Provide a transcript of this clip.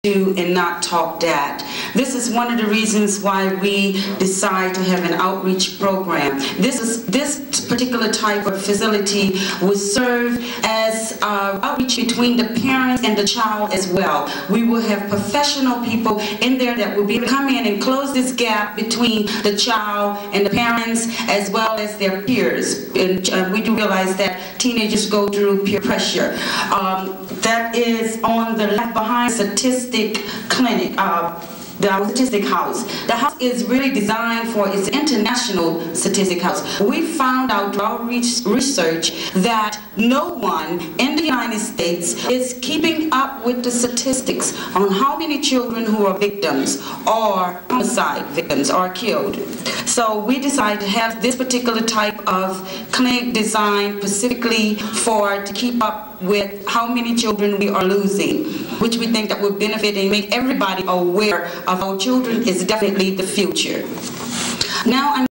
to and not talked at. This is one of the reasons why we decide to have an outreach program. This particular type of facility will serve as outreach between the parents and the child as well. We will have professional people in there that will be able to come in and close this gap between the child and the parents as well as their peers. And we do realize that teenagers go through peer pressure. That is on the left behind Statistic Clinic. The statistic house. The house is really designed for its international statistic house. We found out through our research that no one in the United States is keeping up with the statistics on how many children who are victims or homicide victims are killed. So we decided to have this particular type of clinic designed specifically to keep up with how many children we are losing, which we think that will benefit and make everybody aware of our children is definitely the future. Now I'm